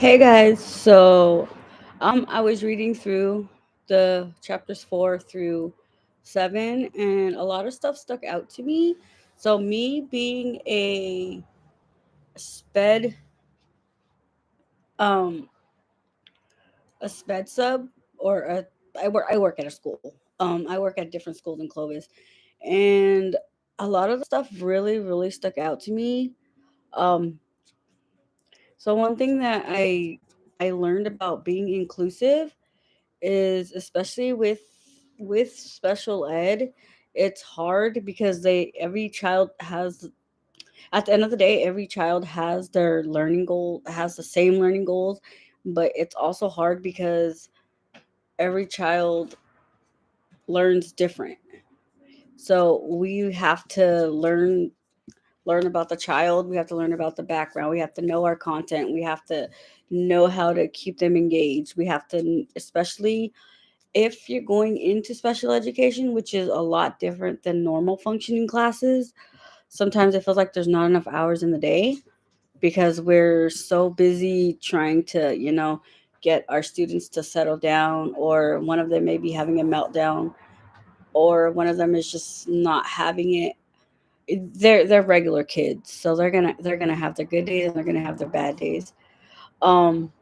Hey guys, I was reading through the chapters 4 through 7, and a lot of stuff stuck out to me. So me being sped um a sped sub or a I work at a school. I work at different schools in Clovis, and a lot of the stuff really stuck out to me. Um, so one thing that I learned about being inclusive is especially with special ed, it's hard because they every child has at the end of the day every child has their learning goal has the same learning goals, but it's also hard because every child learns different. So we have to learn about the child, we have to learn about the background, we have to know our content, we have to know how to keep them engaged, we have to, especially if you're going into special education, which is a lot different than normal functioning classes. Sometimes it feels like there's not enough hours in the day because we're so busy trying to, get our students to settle down, or one of them may be having a meltdown, or one of them is just not having it. They're regular kids, so they're gonna have their good days and they're gonna have their bad days. Um,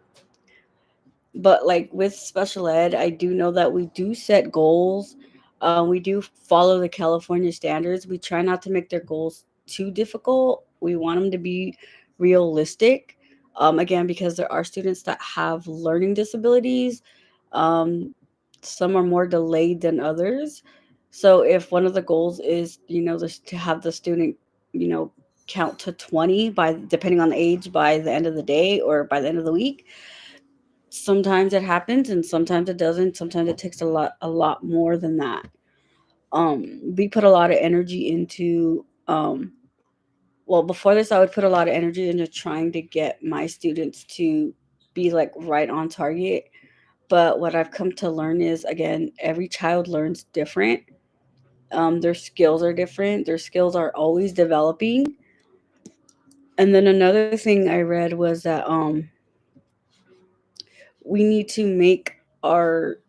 but like with special ed, I do know that we do set goals. We do follow the California standards. We try not to make their goals too difficult. We want them to be realistic. Again, because there are students that have learning disabilities. um, some are more delayed than others. So if one of the goals is, to have the student, you know count to 20 by, depending on the age, by the end of the day or by the end of the week, sometimes it happens and sometimes it doesn't. Sometimes it takes a lot more than that. We put a lot of energy into, well, before this I would put a lot of energy into trying to get my students to be like right on target. But what I've come to learn is, again, every child learns different. Their skills are different, their skills are always developing. And then another thing I read was that we need to make our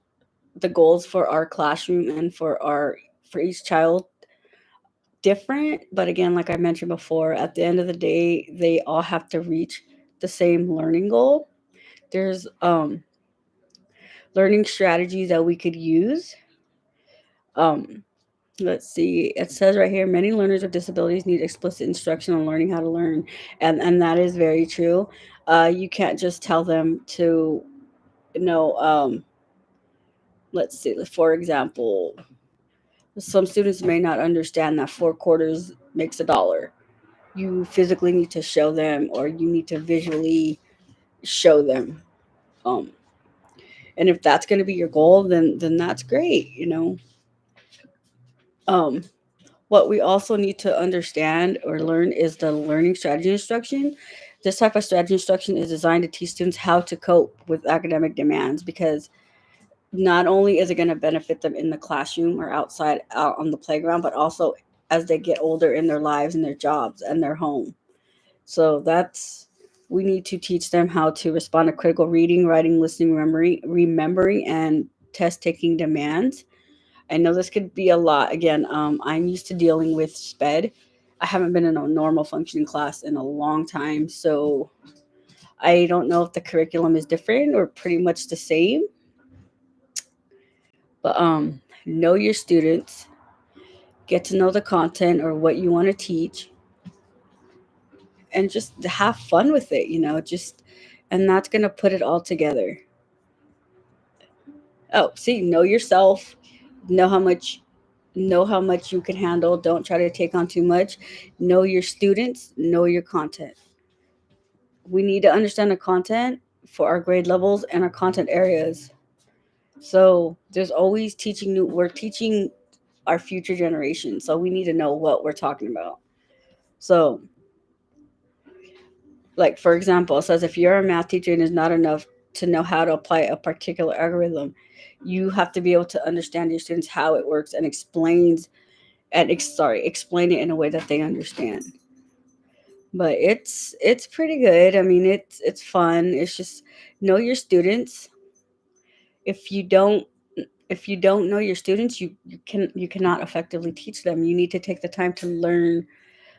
the goals for our classroom and for each child different. But again, like I mentioned before, at the end of the day they all have to reach the same learning goal. There's learning strategies that we could use. um let's see, it says right here, many learners with disabilities need explicit instruction on learning how to learn. And that is very true. You can't just tell them to, you know let's see, for example, some students may not understand that 4 quarters makes a dollar. You physically need to show them, or you need to visually show them. Um, and if that's going to be your goal, then that's great. Um, what we also need to understand or learn is the learning strategy instruction. This type of strategy instruction is designed to teach students how to cope with academic demands, because not only is it going to benefit them in the classroom or outside out on the playground, but also as they get older in their lives and their jobs and their home. So that's we need to teach them how to respond to critical reading, writing, listening, remembering, and test taking demands. I know this could be a lot. Again, I'm used to dealing with SPED. I haven't been in a normal functioning class in a long time, so I don't know if the curriculum is different or pretty much the same. But know your students, get to know the content or what you want to teach, and just have fun with it. Just and that's gonna put it all together. Oh, see, know yourself, know how much you can handle. Don't try to take on too much. Know your students, know your content. We need to understand the content for our grade levels and our content areas. So there's always we're teaching our future generation. So we need to know what we're talking about. So, like, for example, it says if you're a math teacher and it's not enough to know how to apply a particular algorithm, you have to be able to understand your students how it works and explain it in a way that they understand. but it's pretty good. I mean, it's fun. It's just know your students. If you don't if you don't know your students, you cannot effectively teach them. You need to take the time to learn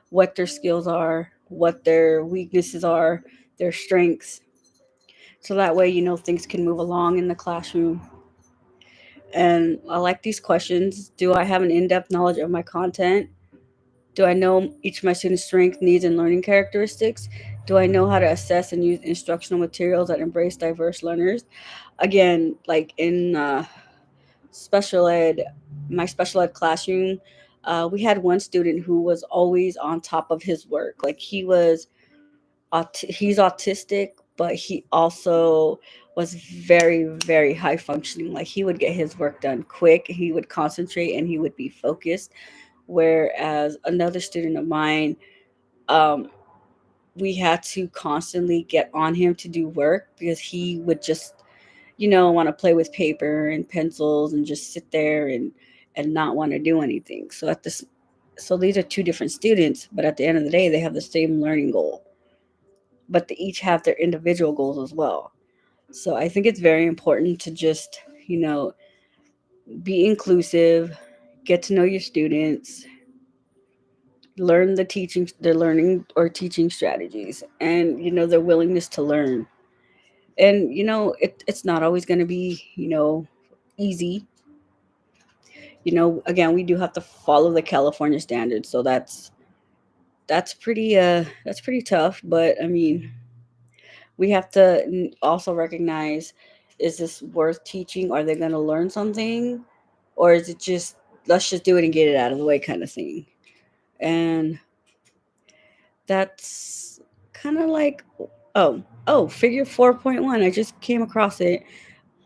what their skills are, what their weaknesses are, their strengths, so that way you know things can move along in the classroom. And I like these questions. Do I have an in-depth knowledge of my content? Do I know each of my students' strengths, needs, and learning characteristics? Do I know how to assess and use instructional materials that embrace diverse learners? Again, like in special ed, my special ed classroom, we had one student who was always on top of his work. Like he's autistic, but he also was very, very high functioning. Like he would get his work done quick, he would concentrate, and he would be focused. Whereas another student of mine, um, we had to constantly get on him to do work because he would just, want to play with paper and pencils and just sit there and not want to do anything. So these are two different students, but at the end of the day, they have the same learning goal, but they each have their individual goals as well. So I think it's very important to just, be inclusive, get to know your students, learn their learning or teaching strategies, and their willingness to learn. And it's not always going to be easy. Again, we do have to follow the California standards, so that's pretty tough. But I mean, we have to also recognize, is this worth teaching? Are they going to learn something, or is it just, let's just do it and get it out of the way kind of thing? And that's kind of like, figure 4.1, I just came across it.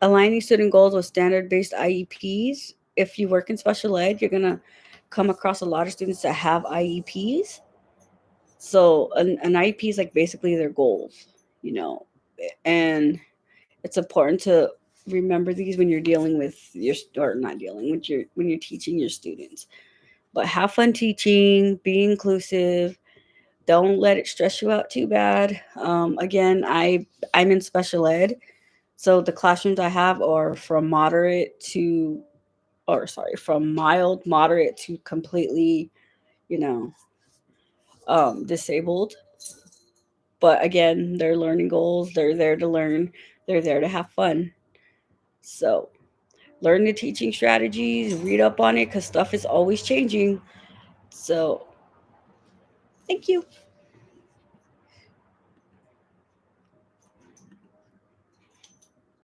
Aligning student goals with standard based IEPs. If you work in special ed, you're going to come across a lot of students that have IEPs. So an IEP is like basically their goals, you know, and it's important to remember these when you're dealing with or not dealing with your when you're teaching your students. But have fun teaching, be inclusive. Don't let it stress you out too bad. Again, I'm in special ed, so the classrooms I have are from moderate to, or sorry, from mild, moderate to completely, you know, disabled. But again, they're learning goals. They're there to learn. They're there to have fun. So learn the teaching strategies, read up on it because stuff is always changing. So thank you.